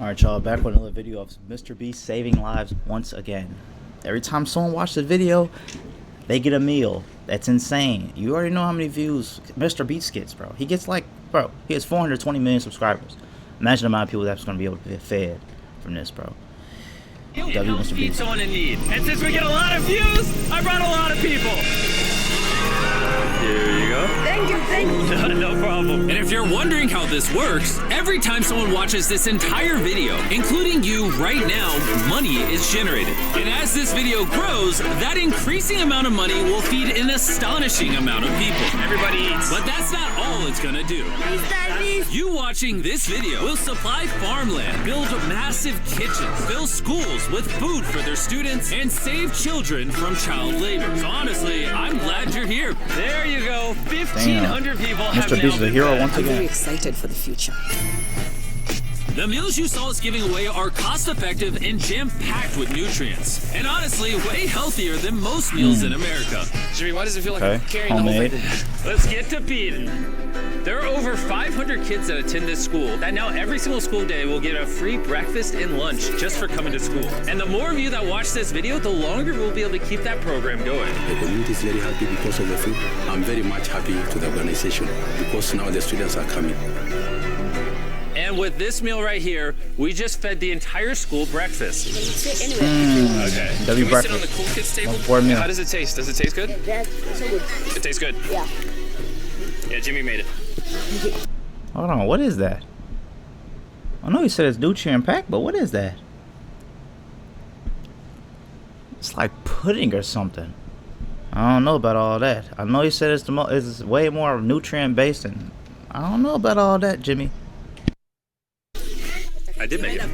Alright, y'all, back with another video of Mr. Beast saving lives once again. Every time someone watches the video, they get a meal. That's insane. You already know how many views Mr. Beast gets, bro. He gets like, bro, he has 420 million subscribers. Imagine the amount of people that's going to be able to get fed from this, bro. It helps feed someone in need. And since we get a lot of views, I brought a lot of people. Here you go. Thank you. No problem. And if you're wondering how this works, every time someone watches this entire video, including you right now, money is generated. And as this video grows, that increasing amount of money will feed an astonishing amount of people. Everybody eats. But that's not all it's gonna do. You watching this video will supply farmland, build massive kitchens, fill schools with food for their students, and save children from child labor. So honestly, I'm glad you're here. There you go. 1,500 people have Mr. Beast is a hero once I'm very again. excited for the future. The meals you saw us giving away are cost-effective and jam-packed with nutrients. And honestly, way healthier than most meals in America. Jimmy, why does it feel like Okay, I'm carrying the whole homemade. thing? Let's get to feeding. There are over 500 kids that attend this school that now every single school day will get a free breakfast and lunch just for coming to school. And the more of you that watch this video, the longer we'll be able to keep that program going. The community is very happy because of the food. I'm very much happy to the organization because now the students are coming. And with this meal right here, we just fed the entire school breakfast. Say Okay. W Can we sit on breakfast. the cool kids table? For meal. How does it taste? Does it taste good? That's so good. It tastes good. Yeah. Yeah, Jimmy made it. Hold on, what is that? I know he said it's nutrient packed, but what is that? It's like pudding or something. I don't know about all that. I know he said it's way more nutrient based, and I don't know about all that, Jimmy. I did make it.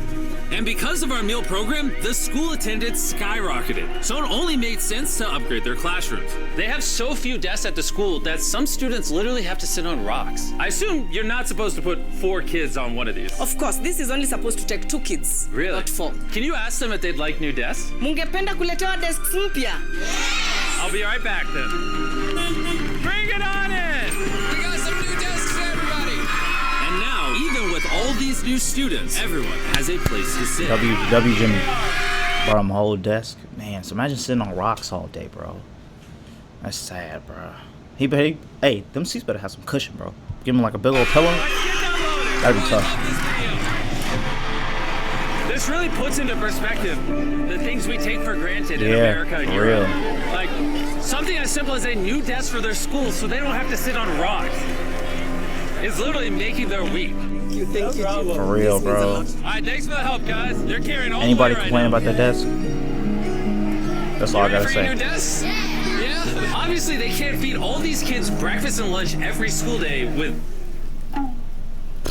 And because of our meal program, the school attendance skyrocketed. So it only made sense to upgrade their classrooms. They have so few desks at the school that some students literally have to sit on rocks. I assume you're not supposed to put 4 kids on one of these. Of course, this is only supposed to take 2 kids. Really? Not 4. Can you ask them if they'd like new desks? Mungependa kuletewa desks mpya. I'll be right back then. Bring it on in! We got some new desks for everybody. And now, even with all these new students, everyone has a place to sit. W Jimmy brought him a whole desk. Man, so imagine sitting on rocks all day, bro. That's sad, bro. Hey, them seats better have some cushion, bro. Give him like a big old pillow. That'd be tough. This really puts into perspective the things we take for granted in Yeah, America and for Europe. real. Like something as simple as a new desk for their school so they don't have to sit on rocks. It's literally making their week. Thank you. For real, bro. All right, thanks for the help, guys. They're carrying all Anybody the way complain right about the desk? That's all I now. gotta Ready for your new say. desks? Yeah. Obviously, they can't feed all these kids breakfast and lunch every school day with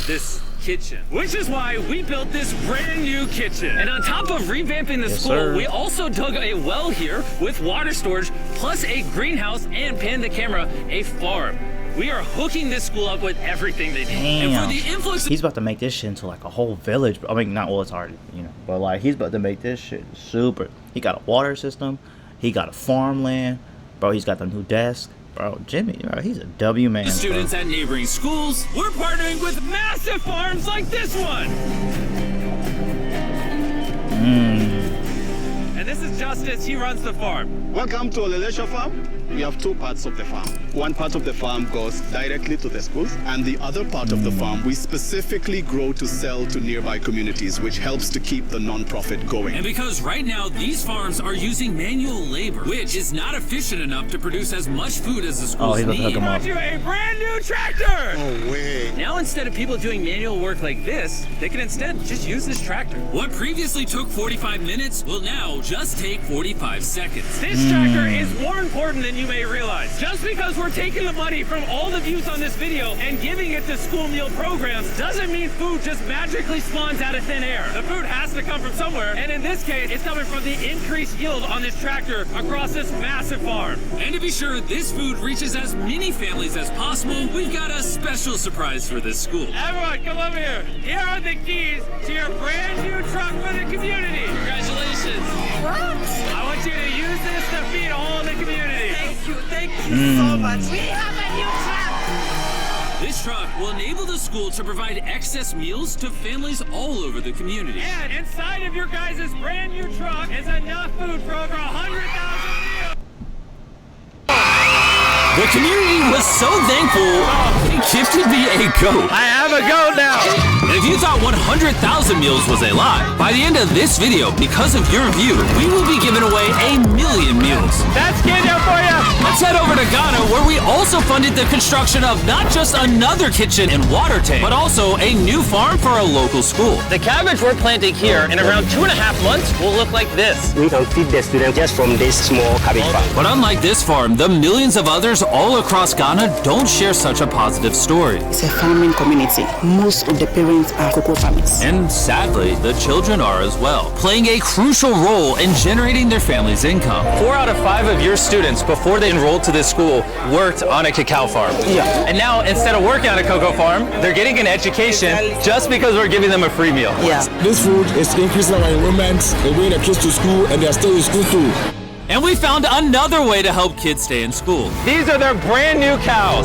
this kitchen, which is why we built this brand new kitchen. And on top of revamping the Yes, school, sir. we also dug a well here with water storage, plus a greenhouse, and pan the camera, a farm. We are hooking this school up with everything they need. And for Damn. the influx He's about to make this shit into like a whole village. I mean, not well, it's already, but like he's about to make this shit super. He got a water system. He got a farmland. Bro, he's got the new desk. Bro, Jimmy, bro, he's a W man. students at neighboring schools, We're partnering with massive farms like this one. And this is Justice. He runs the farm. Welcome to Olelesha Farm. We have 2 parts of the farm. One part of the farm goes directly to the schools, and the other part of the farm we specifically grow to sell to nearby communities, which helps to keep the non-profit going. and because right now these farms are using manual labor, which is not efficient enough to produce as much food as the schools he's about to hook need. him up. Brought you a brand new tractor. No way. Now, instead of people doing manual work like this, they can instead just use this tractor. What previously took 45 minutes will now just take 45 seconds. This tractor is more important than you may realize. Just because we're taking the money from all the views on this video and giving it to school meal programs doesn't mean food just magically spawns out of thin air. The food has to come from somewhere, and in this case, it's coming from the increased yield on this tractor across this massive farm. And to be sure this food reaches as many families as possible, we've got a special surprise for this school. Everyone, come over here. Here are the keys to your brand new truck for the community. Congratulations. I want you to use this to feed all the community. Thank you so much. We have a new truck. This truck will enable the school to provide excess meals to families all over the community. And inside of your guys' brand new truck is enough food for over 100,000 meals. The community was so thankful they gifted me a goat. I have a goat now. And if you thought 100,000 meals was a lot, by the end of this video, because of your view, we will be giving away 1 million meals. That's Kenya for you. Let's head over to Ghana, where we also funded the construction of not just another kitchen and water tank, but also a new farm for a local school. The cabbage we're planting here in around 2.5 months will look like this. We can feed the students just from this small cabbage farm. But unlike this farm, the millions of others all across Ghana don't share such a positive story. It's a farming community. Most of the parents are cocoa farmers. And sadly, the children are as well, playing a crucial role in generating their family's income. 4 out of 5 of your students, before they enrolled to this school, worked on a cacao farm. Yeah. And now, instead of working on a cocoa farm, they're getting an education just because we're giving them a free meal. Yeah. This food is increasing our enrollment, they're bringing the kids to school, and they're still in school too. And we found another way to help kids stay in school. These are their brand new cows.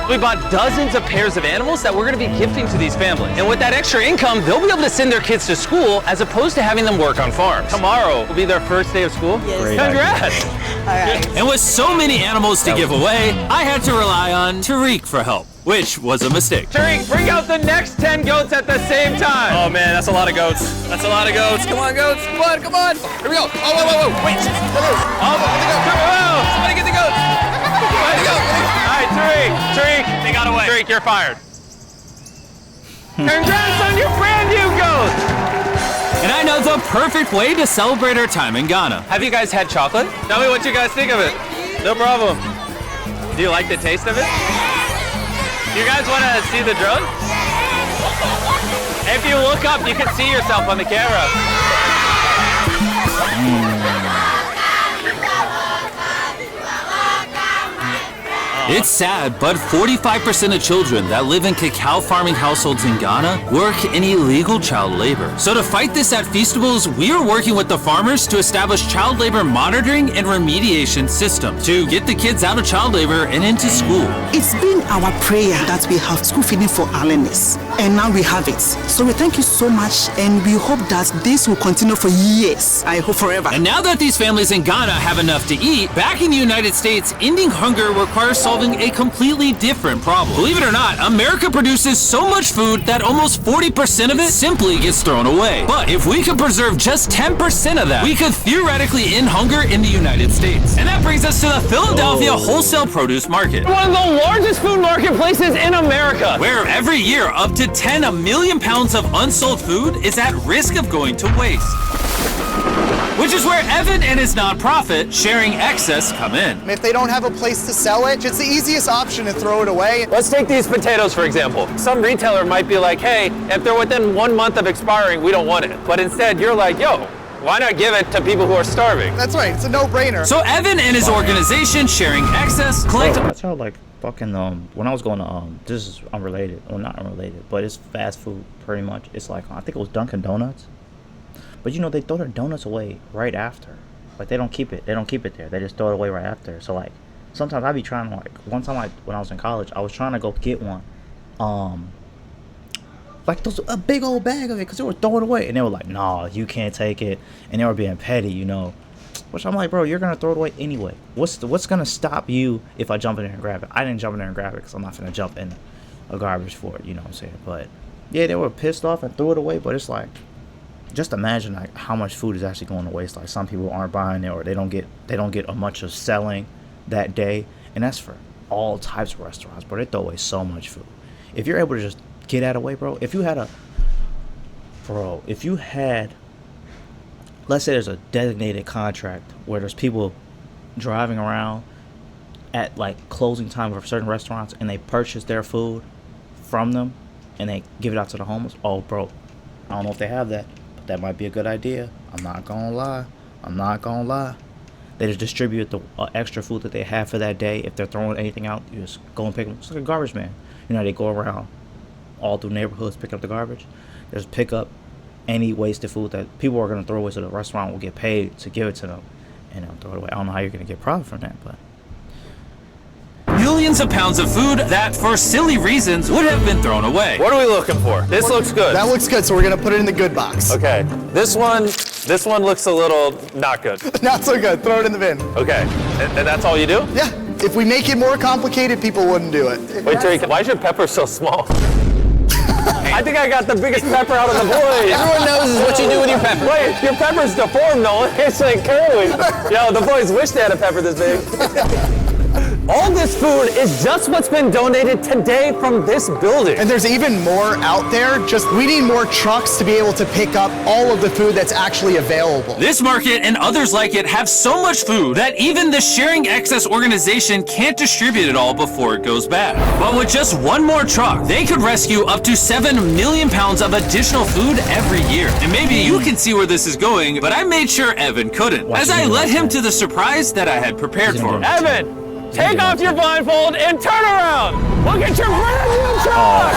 We bought dozens of pairs of animals that we're going to be gifting to these families. And with that extra income, they'll be able to send their kids to school as opposed to having them work on farms. Tomorrow will be their first day of school. Yes. Great Congrats! All right. And with so many animals to give away, I had to rely on Tariq for help, which was a mistake. Tariq, bring out the next 10 goats at the same time. Oh man, that's a lot of goats. That's a lot of goats. Come on, goats. Come on, come on. Here we go. Oh, whoa. Wait. Oh, somebody get the goats. Somebody go. All right, Tariq, they got away. Tariq, you're fired. Congrats on your brand new goat. And I know the perfect way to celebrate our time in Ghana. Have you guys had chocolate? Tell me what you guys think of it. No problem. Do you like the taste of it? You guys want to see the drone? If you look up, you can see yourself on the camera. It's sad, but 45% of children that live in cacao farming households in Ghana work in illegal child labor. So to fight this at Feastables, we are working with the farmers to establish child labor monitoring and remediation system to get the kids out of child labor and into school. It's been our prayer that we have school feeding for our learners, and now we have it. So we thank you so much, and we hope that this will continue for years. I hope forever. And now that these families in Ghana have enough to eat, back in the United States, ending hunger requires solving a completely different problem. Believe it or not, America produces so much food that almost 40% of it simply gets thrown away. But if we could preserve just 10% of that, we could theoretically end hunger in the United States. And that brings us to the Philadelphia wholesale produce market, One of the largest food marketplaces in America. where every year up to 10 million pounds of unsold food is at risk of going to waste. Which is where Evan and his nonprofit, Sharing Excess, come in. If they don't have a place to sell it, it's the easiest option to throw it away. Let's take these potatoes, for example. Some retailer might be like, hey, if they're within 1 month of expiring, we don't want it. But instead, you're like, yo, why not give it to people who are starving? That's right, it's a no-brainer. So Evan and his organization, Sharing Excess, collect. That's how like fucking when I was going to this is unrelated, well not unrelated, but it's fast food pretty much. It's like I think it was Dunkin' Donuts, but you know they throw their donuts away right after. Like they don't keep it there. They just throw it away right after. So like sometimes I be trying to like one time when I was in college, I was trying to go get one, like a big old bag of it because they were throwing it away and they were like, nah, you can't take it, and they were being petty, you know. Which I'm like, bro, you're gonna throw it away anyway. What's gonna stop you if I jump in there and grab it? I didn't jump in there and grab it because I'm not gonna jump in a garbage for it. You know what I'm saying? But yeah, they were pissed off and threw it away. But it's like, just imagine like how much food is actually going to waste. Like some people aren't buying it, or they don't get a much of selling that day, and that's for all types of restaurants. But they throw away so much food. If you're able to just get out of the way, bro. If you had let's say there's a designated contract where there's people driving around at like closing time of certain restaurants and they purchase their food from them and they give it out to the homeless. Oh, bro, I don't know if they have that, but that might be a good idea. I'm not gonna lie. They just distribute the extra food that they have for that day. If they're throwing anything out, you just go and pick them. It's like a garbage man. You know, they go around all through neighborhoods picking up the garbage. They just pick up any wasted food that people are going to throw away, so the restaurant will get paid to give it to them and they'll throw it away. I don't know how you're going to get profit from that, but millions of pounds of food that, for silly reasons, would have been thrown away. What are we looking for? This looks good. That looks good, so we're gonna put it in the good box. Okay. This one looks a little not good. Not so good. Throw it in the bin. Okay. And that's all you do? Yeah. If we make it more complicated, people wouldn't do it. Wait, Terry, why is your pepper so small? I think I got the biggest pepper out of the boys. Everyone knows what you do with your pepper. Wait, your pepper's deformed, Nolan. It's like curly. Yo, the boys wish they had a pepper this big. All this food is just what's been donated today from this building. And there's even more out there. Just we need more trucks to be able to pick up all of the food that's actually available. This market and others like it have so much food that even the Sharing Excess organization can't distribute it all before it goes bad. But with just one more truck, they could rescue up to 7 million pounds of additional food every year. And maybe you can see where this is going, but I made sure Evan couldn't, as I led him to the surprise that I had prepared for him. Evan, take off your blindfold and turn around. Look at your brand new truck.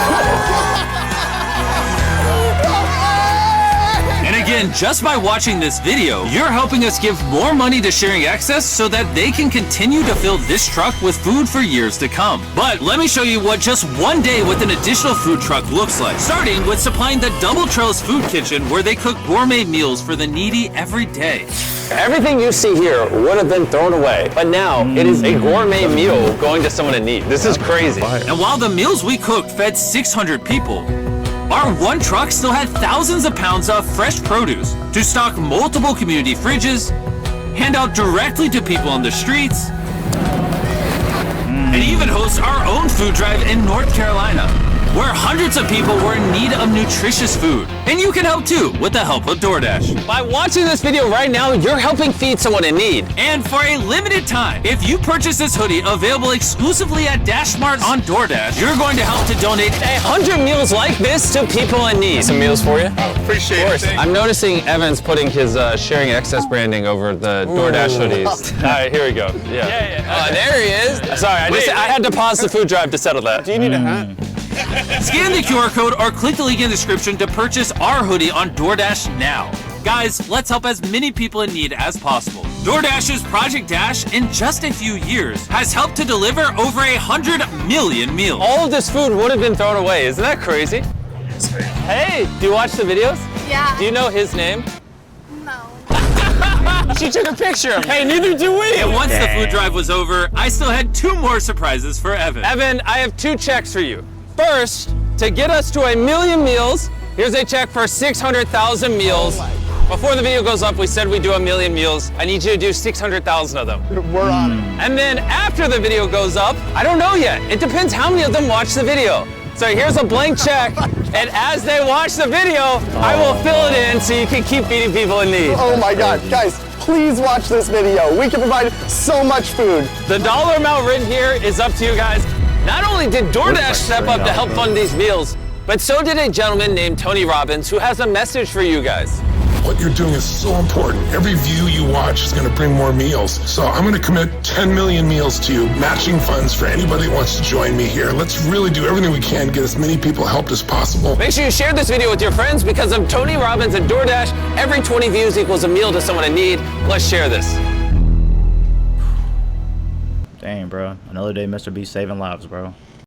And again, just by watching this video, you're helping us give more money to Sharing Excess so that they can continue to fill this truck with food for years to come. But let me show you what just one day with an additional food truck looks like. Starting with supplying the Double Trails Food Kitchen, where they cook gourmet meals for the needy every day. Everything you see here would have been thrown away, but now it is a gourmet meal going to someone in need. This is crazy. And while the meals we cooked fed 600 people, our one truck still had thousands of pounds of fresh produce to stock multiple community fridges, hand out directly to people on the streets, and even host our own food drive in North Carolina, where hundreds of people were in need of nutritious food. And you can help too with the help of DoorDash. By watching this video right now, you're helping feed someone in need. And for a limited time, if you purchase this hoodie available exclusively at DashMart on DoorDash, you're going to help to donate 100 meals like this to people in need. Some meals for you? Appreciate it. I'm noticing Evan's putting his Sharing Excess branding over the DoorDash hoodies. All right, here we go. Yeah. There he is. Sorry, I had to pause the food drive to settle that. Do you need a hat? Scan the QR code or click the link in the description to purchase our hoodie on DoorDash now. Guys, let's help as many people in need as possible. DoorDash's Project Dash, in just a few years, has helped to deliver over 100 million meals. All of this food would have been thrown away. Isn't that crazy? Hey, do you watch the videos? Yeah. Do you know his name? No. She took a picture. Hey, neither do we. And once the food drive was over, I still had 2 more surprises for Evan. Evan, I have 2 checks for you. First, to get us to 1 million meals, here's a check for 600,000 meals. Before the video goes up, we said we'd do 1 million meals. I need you to do 600,000 of them. We're on it. And then after the video goes up, I don't know yet. It depends how many of them watch the video. So here's a blank check, and as they watch the video, I will fill it in so you can keep feeding people in need. Oh my God, guys, please watch this video. We can provide so much food. The dollar amount written here is up to you guys. Not only did DoorDash step up to help fund these meals, but so did a gentleman named Tony Robbins who has a message for you guys. What you're doing is so important. Every view you watch is going to bring more meals. So I'm going to commit 10 million meals to you, matching funds for anybody that wants to join me here. Let's really do everything we can to get as many people helped as possible. Make sure you share this video with your friends because of Tony Robbins and DoorDash. Every 20 views equals a meal to someone in need. Let's share this. Dang, bro. Another day Mr. B saving lives, bro.